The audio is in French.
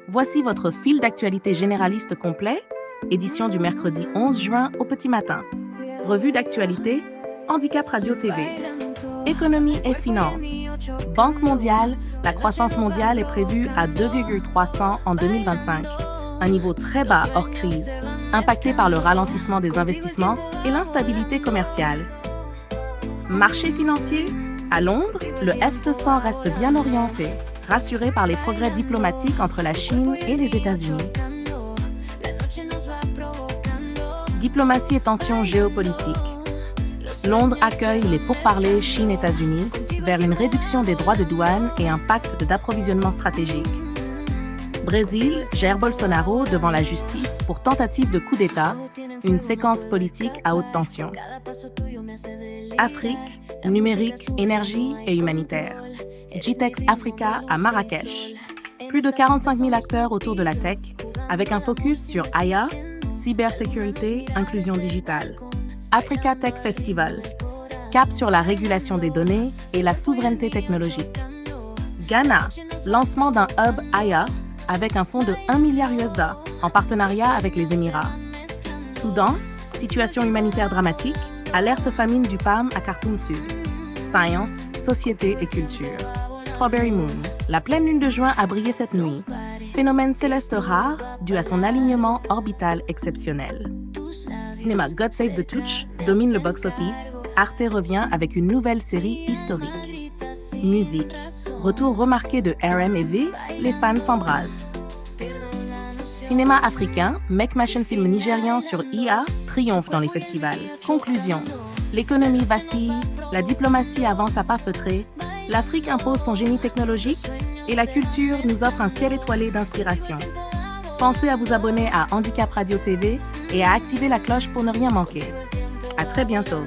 Voici votre fil d'actualité généraliste complet, édition du mercredi 11 juin au petit matin. Revue d'actualité, Handicap Radio TV. Économie et finances. Banque mondiale, la croissance mondiale est prévue à 2,3% en 2025, un niveau très bas hors crise, impacté par le ralentissement des investissements et l'instabilité commerciale. Marché financier, à Londres, le FT100 reste bien orienté, rassuré par les progrès diplomatiques entre la Chine et les États-Unis. Diplomatie et tensions géopolitiques. Londres accueille les pourparlers Chine-États-Unis vers une réduction des droits de douane et un pacte d'approvisionnement stratégique. Brésil gère Bolsonaro devant la justice pour tentative de coup d'État, une séquence politique à haute tension. Afrique, numérique, énergie et humanitaire. GTEx Africa à Marrakech. Plus de 45 000 acteurs autour de la tech, avec un focus sur IA, cybersécurité, inclusion digitale. Africa Tech Festival. Cap sur la régulation des données et la souveraineté technologique. Ghana, lancement d'un hub IA avec un fonds de 1 milliard USD en partenariat avec les Émirats. Soudan, situation humanitaire dramatique, alerte famine du PAM à Khartoum Sud. Science, société et culture. Strawberry Moon, la pleine lune de juin a brillé cette nuit. Phénomène céleste rare dû à son alignement orbital exceptionnel. Cinéma God Save the Touch domine le box-office. Arte revient avec une nouvelle série historique. Musique, retour remarqué de RM et V, les fans s'embrasent. Cinéma africain, Make Machine film nigérian sur IA triomphe dans les festivals. Conclusion, l'économie vacille, la diplomatie avance à pas feutrés, l'Afrique impose son génie technologique et la culture nous offre un ciel étoilé d'inspiration. Pensez à vous abonner à Handicap Radio TV et à activer la cloche pour ne rien manquer. À très bientôt.